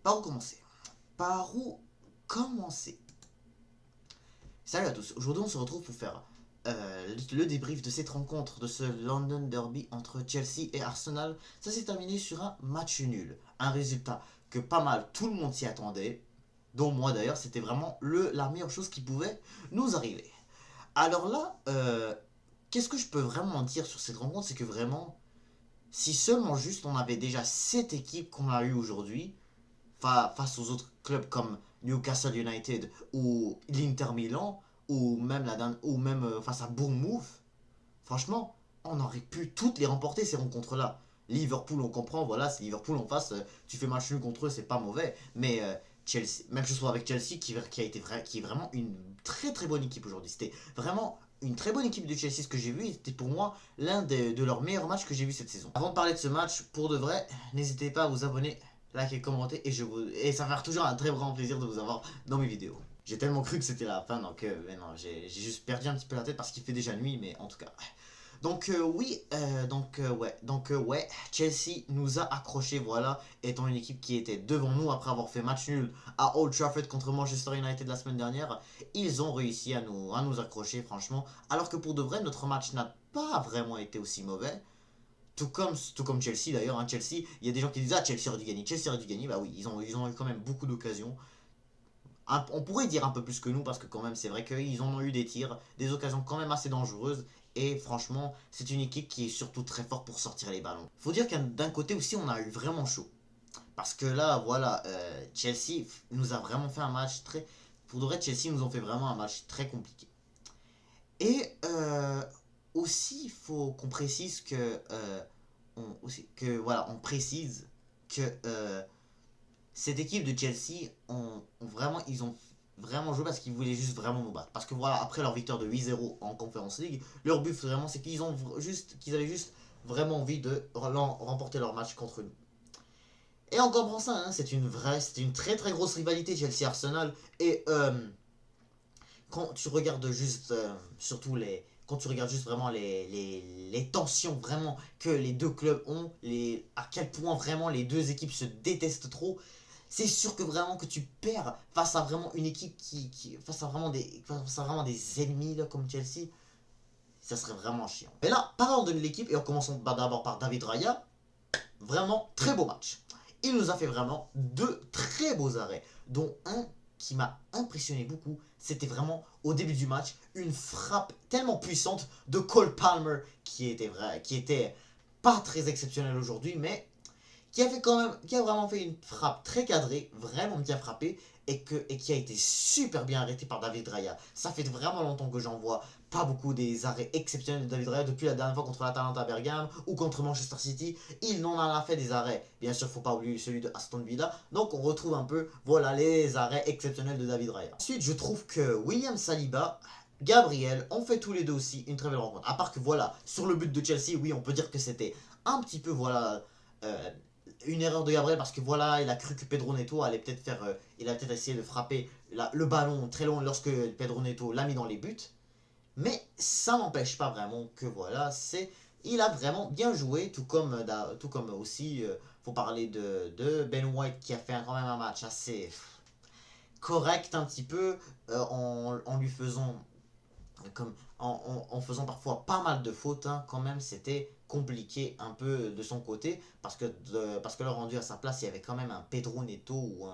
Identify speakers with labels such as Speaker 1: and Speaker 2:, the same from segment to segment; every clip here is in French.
Speaker 1: Par où commencer? Par où commencer? Salut à tous, aujourd'hui on se retrouve pour faire le débrief de cette rencontre, de ce London Derby entre Chelsea et Arsenal. Ça s'est terminé sur un match nul, un résultat que pas mal tout le monde s'y attendait, dont moi d'ailleurs, c'était vraiment la meilleure chose qui pouvait nous arriver. Alors là, qu'est-ce que je peux vraiment dire sur cette rencontre? C'est que vraiment, si seulement juste on avait déjà cette équipe qu'on a eue aujourd'hui, face aux autres clubs comme Newcastle United ou l'Inter Milan ou même face à Bournemouth, franchement, on aurait pu toutes les remporter ces rencontres-là. Liverpool, on comprend, voilà, c'est Liverpool en face, tu fais match nul contre eux, c'est pas mauvais, mais Chelsea, même chose avec Chelsea qui est vraiment une très très bonne équipe aujourd'hui. C'était vraiment une très bonne équipe de Chelsea, ce que j'ai vu, c'était pour moi l'un de leurs meilleurs matchs que j'ai vu cette saison. Avant de parler de ce match, pour de vrai, n'hésitez pas à vous abonner, liker, commenter, et ça va faire toujours un très grand plaisir de vous avoir dans mes vidéos. J'ai tellement cru que c'était la fin, donc mais non, j'ai juste perdu un petit peu la tête parce qu'il fait déjà nuit, mais en tout cas. Donc oui, ouais, Chelsea nous a accroché, voilà, étant une équipe qui était devant nous après avoir fait match nul à Old Trafford contre Manchester United la semaine dernière. Ils ont réussi à nous accrocher, franchement, alors que pour de vrai, notre match n'a pas vraiment été aussi mauvais. Tout comme Chelsea d'ailleurs, hein. Chelsea, il y a des gens qui disent ah Chelsea aurait dû gagner, Chelsea aurait dû gagner, bah oui, ils ont eu quand même beaucoup d'occasions. On pourrait dire un peu plus que nous parce que quand même c'est vrai qu'ils ont eu des tirs, des occasions quand même assez dangereuses et franchement c'est une équipe qui est surtout très forte pour sortir les ballons. Faut dire qu'un d'un côté aussi on a eu vraiment chaud parce que là voilà Chelsea nous a vraiment fait un match très pour de vrai Chelsea nous ont fait vraiment un match très compliqué et aussi il faut qu'on précise que on précise que cette équipe de Chelsea ils ont vraiment joué parce qu'ils voulaient juste vraiment nous battre. Parce que voilà, après leur victoire de 8-0 en Conference League, leur but vraiment c'est qu'ils avaient juste vraiment envie de remporter leur match contre nous. Et on comprend ça, hein, c'est une très très grosse rivalité Chelsea-Arsenal. Et quand tu regardes juste, surtout quand tu regardes juste vraiment les tensions vraiment que les deux clubs ont, à quel point vraiment les deux équipes se détestent trop, c'est sûr que vraiment que tu perds face à vraiment une équipe face à vraiment des ennemis là, comme Chelsea, ça serait vraiment chiant. Et là, parlons de l'équipe et en commençant d'abord par David Raya, vraiment très beau match. Il nous a fait vraiment deux très beaux arrêts, dont un qui m'a impressionné beaucoup, c'était vraiment au début du match une frappe tellement puissante de Cole Palmer qui était pas très exceptionnel aujourd'hui, mais qui a vraiment fait une frappe très cadrée, vraiment bien frappée, et qui a été super bien arrêté par David Raya. Ça fait vraiment longtemps que j'en vois pas beaucoup des arrêts exceptionnels de David Raya depuis la dernière fois contre l'Atalanta Bergame ou contre Manchester City. Il n'en a fait des arrêts. Bien sûr, faut pas oublier celui de Aston Villa. Donc on retrouve un peu, voilà, les arrêts exceptionnels de David Raya. Ensuite, je trouve que William Saliba, Gabriel ont fait tous les deux aussi une très belle rencontre. À part que voilà, sur le but de Chelsea, oui, on peut dire que c'était un petit peu, voilà, euh, une erreur de Gabriel parce que voilà, il a cru que Pedro Neto allait peut-être il a peut-être essayé de frapper le ballon très long lorsque Pedro Neto l'a mis dans les buts. Mais ça n'empêche pas vraiment que voilà, il a vraiment bien joué, tout comme aussi, faut parler de Ben White qui a fait quand même un match assez correct un petit peu en lui faisant en faisant parfois pas mal de fautes, hein, quand même, c'était compliqué un peu de son côté, parce que le rendu à sa place, il y avait quand même un Pedro Neto,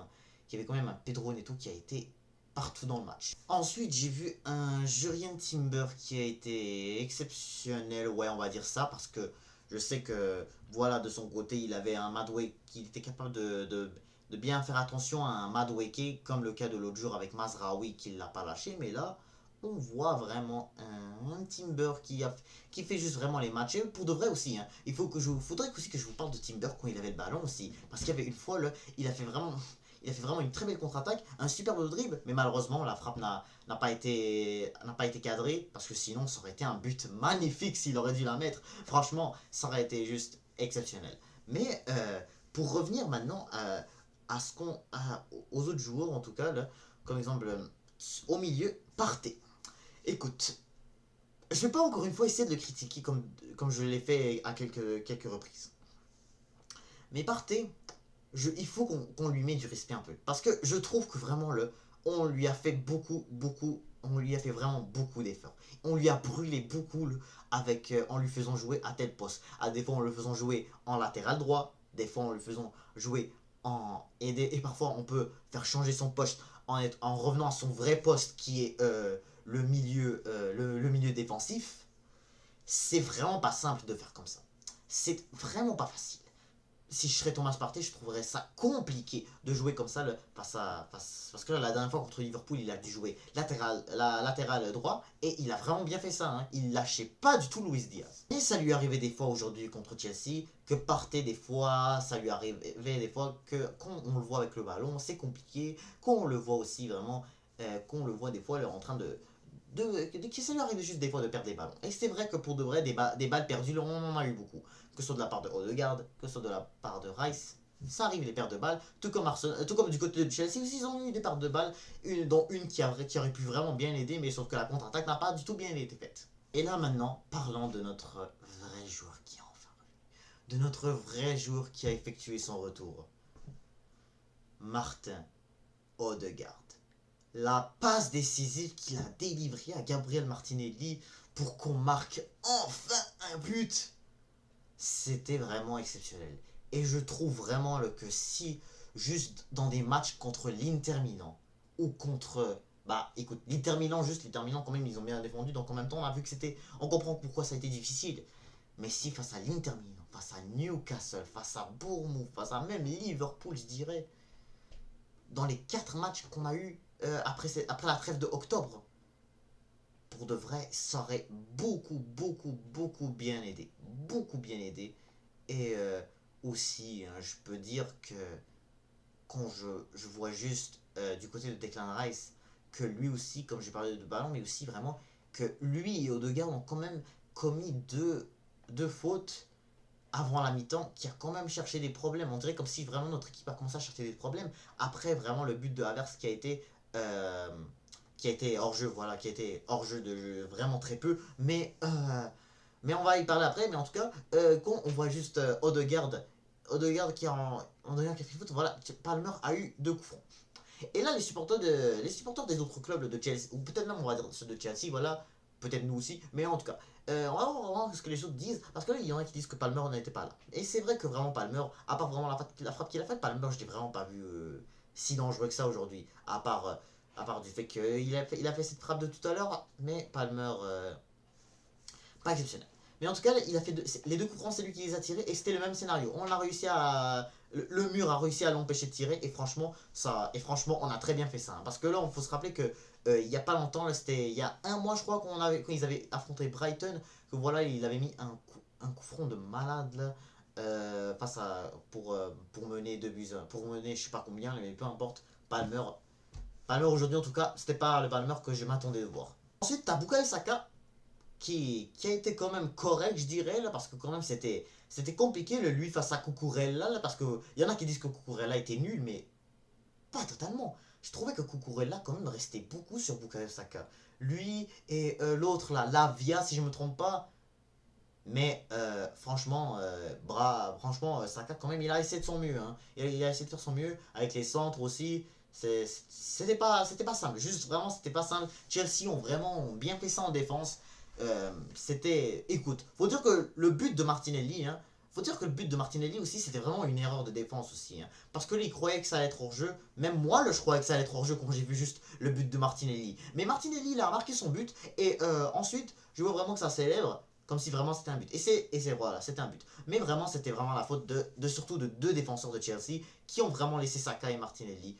Speaker 1: qui avait quand même un Pedro Neto qui a été partout dans le match. Ensuite, j'ai vu un Jurien Timber qui a été exceptionnel, ouais, on va dire ça, parce que je sais que, voilà, de son côté, il avait un Madway qui était capable de bien faire attention à un Madueke, comme le cas de l'autre jour avec Mazraoui qui l'a pas lâché, mais là, on voit vraiment un Timber qui fait juste vraiment les matchs. Et pour de vrai aussi, hein, faudrait aussi que je vous parle de Timber quand il avait le ballon aussi. Parce qu'il y avait une fois, là, il a fait vraiment une très belle contre-attaque, un superbe dribble, mais malheureusement la frappe n'a pas été cadrée, parce que sinon ça aurait été un but magnifique s'il aurait dû la mettre. Franchement, ça aurait été juste exceptionnel. Mais pour revenir maintenant aux autres joueurs, en tout cas, là, comme exemple, au milieu, Partey. Écoute, je vais pas encore une fois essayer de le critiquer comme je l'ai fait à quelques reprises. Mais Partey, il faut qu'on lui mette du respect un peu. Parce que je trouve que vraiment, on lui a fait on lui a fait vraiment beaucoup d'efforts. On lui a brûlé beaucoup en lui faisant jouer à tel poste. À des fois, en le faisant jouer en latéral droit. Des fois, en le faisant jouer et parfois, on peut faire changer son poste en revenant à son vrai poste qui est le milieu défensif. C'est vraiment pas simple de faire comme ça. C'est vraiment pas facile. Si je serais Thomas Partey, je trouverais ça compliqué de jouer comme ça parce que là, la dernière fois contre Liverpool, il a dû jouer latéral droit et il a vraiment bien fait ça. Hein. Il lâchait pas du tout Luis Diaz. Et ça lui arrivait des fois aujourd'hui contre Chelsea que Partey des fois, ça lui arrivait des fois que quand on le voit avec le ballon, c'est compliqué. Quand on le voit aussi vraiment, qu'on le voit des fois en train ça lui arrive juste des fois de perdre des ballons. Et c'est vrai que pour de vrai, des balles perdues, on en a eu beaucoup. Que ce soit de la part de Odegaard, que ce soit de la part de Rice. Ça arrive les pertes de balles, tout comme du côté de Chelsea aussi, ils ont eu des pertes de balles, dont une qui aurait pu vraiment bien aider, mais sauf que la contre-attaque n'a pas du tout bien été faite. Et là maintenant, parlons de notre vrai joueur qui est enfin revenu. De notre vrai joueur qui a effectué son retour. Martin Odegaard. La passe décisive qu'il a délivrée à Gabriel Martinelli pour qu'on marque enfin un but. C'était vraiment exceptionnel. Et je trouve vraiment que si, juste dans des matchs contre l'Inter Milan, ou contre... Bah écoute, l'Inter Milan quand même ils ont bien défendu, donc en même temps on a vu que c'était... On comprend pourquoi ça a été difficile. Mais si face à l'Inter Milan, face à Newcastle, face à Bournemouth, face à même Liverpool je dirais, dans les 4 matchs qu'on a eu après la trêve de octobre, pour de vrai, ça aurait beaucoup bien aidé. Beaucoup bien aidé. Et aussi, hein, je peux dire que quand je vois juste du côté de Declan Rice, que lui aussi, comme j'ai parlé de ballon, mais aussi vraiment que lui et Odegaard ont quand même commis deux fautes avant la mi-temps qui a quand même cherché des problèmes. On dirait comme si vraiment notre équipe a commencé à chercher des problèmes. Après vraiment le but de Havertz euh, qui a été hors jeu, voilà, qui a été hors jeu de jeu vraiment très peu. Mais on va y parler après. Mais en tout cas, quand on voit juste Odegaard Odegaard qui a fait faute, voilà, Palmer a eu 2 coups francs. Et là, les supporters des autres clubs de Chelsea, ou peut-être même on va dire ceux de Chelsea, voilà, peut-être nous aussi, mais en tout cas, on va voir ce que les autres disent, parce que là, il y en a qui disent que Palmer n'était pas là. Et c'est vrai que vraiment Palmer, à part vraiment la frappe qu'il a faite, Palmer, je l'ai vraiment pas vu si dangereux que ça aujourd'hui, à part du fait qu'il a fait cette frappe de tout à l'heure, mais Palmer, pas exceptionnel. Mais en tout cas, il a fait les 2 coups francs, c'est lui qui les a tirés et c'était le même scénario. On a réussi à le mur a réussi à l'empêcher de tirer et franchement on a très bien fait ça hein. Parce que là, il faut se rappeler que il y a pas longtemps, c'était il y a un mois je crois quand ils avaient affronté Brighton que voilà, il avait mis un coup franc de malade là, face à pour mener 2 buts, pour mener je sais pas combien mais peu importe. Palmer Palmer aujourd'hui en tout cas, c'était pas le Palmer que je m'attendais de voir. Ensuite, t'as Bukayo Saka qui a été quand même correct, je dirais, là, parce que quand même c'était compliqué le lui face à Cucurella, là, parce qu'il y en a qui disent que Cucurella était nul, mais pas totalement. Je trouvais que Cucurella quand même restait beaucoup sur Bukayo Saka. Lui et l'autre là, Lavia si je me trompe pas. Mais franchement, Saka quand même il a essayé de son mieux. Hein. Il a essayé de faire son mieux avec les centres aussi. C'était pas simple. Juste vraiment c'était pas simple. Chelsea ont bien fait ça en défense. Écoute, faut dire que le but de Martinelli, hein, faut dire que le but de Martinelli aussi, c'était vraiment une erreur de défense aussi. Hein. Parce que lui, il croyait que ça allait être hors jeu. Même moi, je croyais que ça allait être hors jeu quand j'ai vu juste le but de Martinelli. Mais Martinelli, il a marqué son but. Et ensuite, je vois vraiment que ça célèbre comme si vraiment c'était un but. Voilà, c'était un but. Mais vraiment, c'était vraiment la faute surtout de 2 défenseurs de Chelsea qui ont vraiment laissé Saka et Martinelli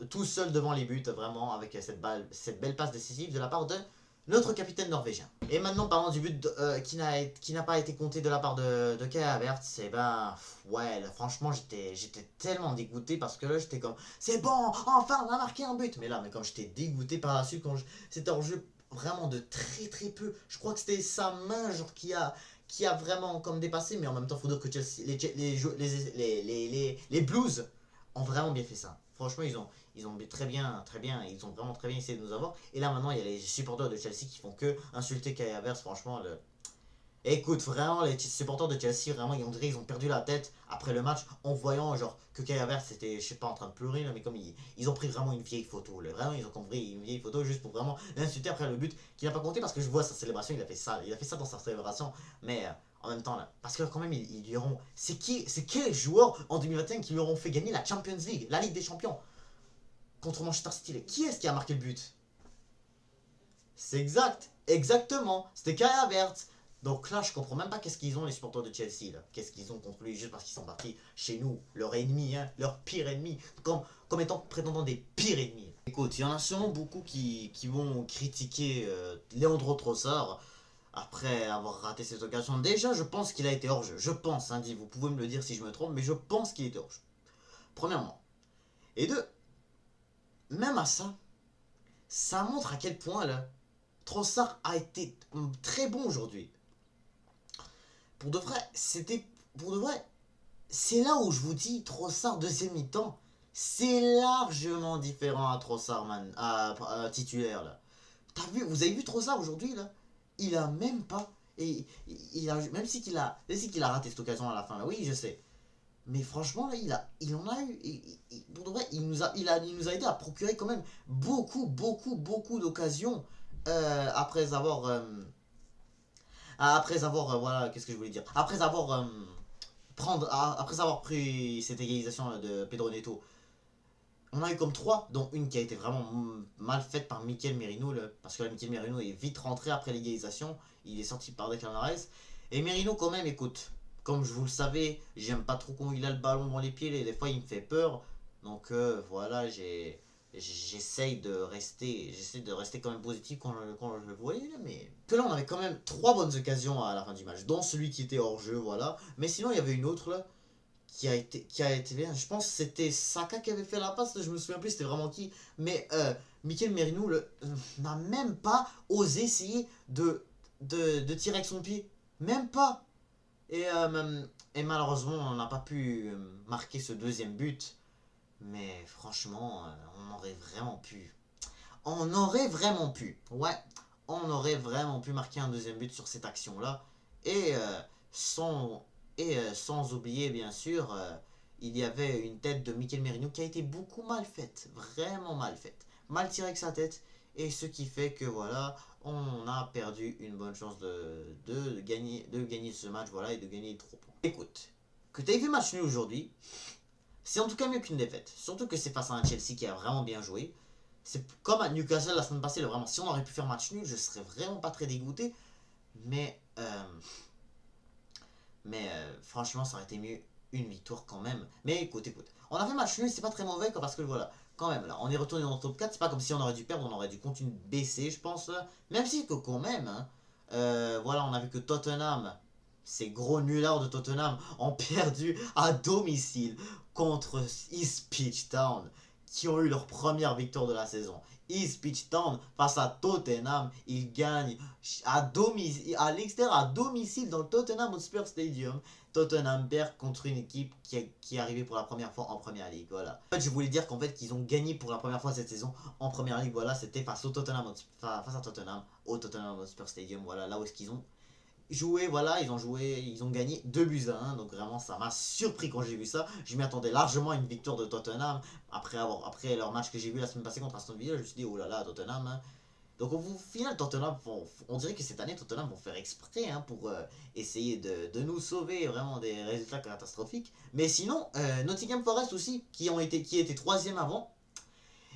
Speaker 1: tout seuls devant les buts, vraiment, avec cette belle passe décisive de la part de notre capitaine norvégien. Et maintenant, parlons du but qui n'a pas été compté de la part de Kai Havertz. Et ben, ouais, là, franchement, j'étais tellement dégoûté parce que là, j'étais comme, c'est bon, enfin, on a marqué un but. Mais là, comme j'étais dégoûté par la suite, c'était en jeu vraiment de très peu. Je crois que c'était sa main, genre, qui a vraiment comme dépassé. Mais en même temps, il faut dire que Chelsea, les Blues ont vraiment bien fait ça. Franchement, ils ont très bien, ils ont vraiment très bien essayé de nous avoir. Et là maintenant, il y a les supporters de Chelsea qui font que insulter Kai Havertz. Franchement, Écoute, vraiment, les supporters de Chelsea, vraiment, on dirait qu'ils ont perdu la tête après le match en voyant, genre, que Kai Havertz était, je sais pas, en train de pleurer, là, mais comme ils ont pris vraiment une vieille photo, là. Vraiment, ils ont compris une vieille photo juste pour vraiment l'insulter après le but, qui n'a pas compté parce que je vois sa célébration, il a fait ça dans sa célébration, mais en même temps, là, parce que quand même, ils lui auront. C'est quel joueur en 2021 qui lui auront fait gagner la Champions League, la Ligue des Champions, contre Manchester City? Qui est-ce qui a marqué le but? C'est exact, exactement. C'était Kai Havertz. Donc là, je comprends même pas qu'est-ce qu'ils ont les supporters de Chelsea là. Qu'est-ce qu'ils ont contre lui juste parce qu'ils sont partis chez nous, leur ennemi, hein, leur pire ennemi, comme étant prétendant des pires ennemis. Écoute, il y en a sûrement beaucoup qui vont critiquer Leandro Trossard après avoir raté cette occasion. Déjà, je pense qu'il a été hors jeu. Je pense, hein, vous pouvez me le dire si je me trompe, mais je pense qu'il était hors jeu. Premièrement. Et deux, même à ça, ça montre à quel point là, Trossard a été très bon aujourd'hui. Pour de vrai, c'était. Pour de vrai, c'est là où je vous dis, Trossard deuxième mi-temps, c'est largement différent à Trossard, à titulaire là. Vous avez vu Trossard aujourd'hui là? Il a même pas. Et il a, même si qu'il a raté cette occasion à la fin là, oui, je sais. Mais franchement, là, il en a eu. Pour de vrai, il nous a aidé à procurer quand même beaucoup d'occasions après avoir, voilà, qu'est-ce que je voulais dire? Après avoir pris cette égalisation là, de Pedro Neto, on a eu comme trois, dont une qui a été vraiment mal faite par Mikel Merino, parce que là, Mikel Merino est vite rentré après l'égalisation, il est sorti par Declan Rice. Et Merino, quand même, écoute, comme je vous le savez, j'aime pas trop quand il a le ballon dans les pieds, et des fois il me fait peur. Donc voilà, j'essaie de rester quand même positif quand je le voyais, mais que là on avait quand même trois bonnes occasions à la fin du match, dont celui qui était hors jeu, voilà. Mais sinon il y avait une autre là qui a été bien. Je pense que c'était Saka qui avait fait la passe, je me souviens plus c'était vraiment qui. Mais Mikel Merino n'a même pas osé essayer de tirer avec son pied. Même pas. Et malheureusement, on n'a pas pu marquer ce deuxième but. Mais franchement, on aurait vraiment pu. On aurait vraiment pu. Ouais, on aurait vraiment pu marquer un deuxième but sur cette action-là. Et, sans, sans oublier, bien sûr, il y avait une tête de Mikel Merino qui a été beaucoup mal faite. Vraiment mal faite. Mal tirée avec sa tête. Et ce qui fait que voilà, on a perdu une bonne chance de gagner ce match, voilà, et de gagner les 3 points. Écoute, que tu aies fait match nul aujourd'hui, c'est en tout cas mieux qu'une défaite. Surtout que c'est face à un Chelsea qui a vraiment bien joué. C'est comme à Newcastle la semaine passée, vraiment, si on aurait pu faire match nul, je serais vraiment pas très dégoûté. Mais, franchement, ça aurait été mieux une victoire quand même. Mais écoute, on a fait match nul, c'est pas très mauvais parce que voilà, quand même, là, on est retourné dans le top 4. C'est pas comme si on aurait dû perdre, on aurait dû continuer de baisser, je pense. Là. Même si que quand même, hein, voilà, on a vu que Tottenham, ces gros nullards de Tottenham, ont perdu à domicile contre Ipswich Town, qui ont eu leur première victoire de la saison. Ipswich Town face à Tottenham, ils gagnent à domicile, à l'extérieur, à domicile dans le Tottenham Hotspur Stadium. Tottenham perd contre une équipe qui est arrivée pour la première fois en Première Ligue. Voilà. En fait, je voulais dire qu'en fait, qu'ils ont gagné pour la première fois cette saison en Première Ligue. Voilà, c'était face à Tottenham, au Tottenham Hotspur Stadium. Voilà, là où est-ce qu'ils ont joué, voilà, ils ont gagné 2 buts à 1, donc vraiment ça m'a surpris quand j'ai vu ça. Je m'y attendais largement à une victoire de Tottenham après leur match que j'ai vu la semaine passée contre Aston Villa. Je me suis dit oh là là, Tottenham, hein. Donc au final, on dirait que cette année Tottenham vont faire exprès, hein, pour essayer de nous sauver vraiment des résultats catastrophiques. Mais sinon, Nottingham Forest aussi, qui était troisième avant,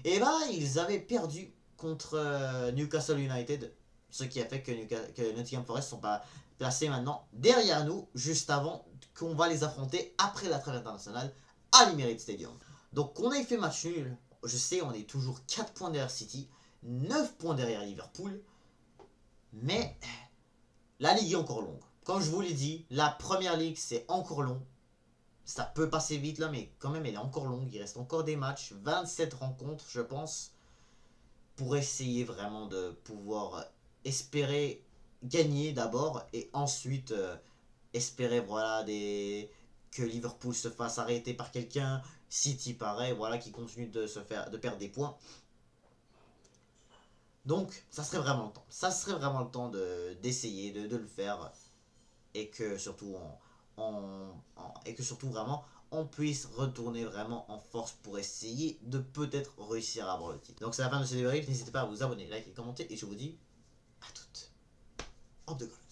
Speaker 1: et bah ils avaient perdu contre Newcastle United, ce qui a fait que Nottingham Forest sont pas placés maintenant derrière nous, juste avant qu'on va les affronter après la trêve internationale à l'Emirates Stadium. Donc on ait fait match nul, je sais, on est toujours 4 points derrière City, 9 points derrière Liverpool, mais la ligue est encore longue. Comme je vous l'ai dit, la première ligue c'est encore long. Ça peut passer vite là, mais quand même elle est encore longue, il reste encore des matchs, 27 rencontres je pense, pour essayer vraiment de pouvoir espérer gagner d'abord et ensuite espérer voilà que Liverpool se fasse arrêter par quelqu'un, City pareil, voilà, qui continue de perdre des points. Donc ça serait vraiment le temps. Ça serait vraiment le temps d'essayer de le faire. et que surtout et que surtout vraiment on puisse retourner vraiment en force pour essayer de peut-être réussir à avoir le titre. Donc c'est la fin de ce débrief, n'hésitez pas à vous abonner, liker, commenter et je vous dis à toutes. Hop de golf.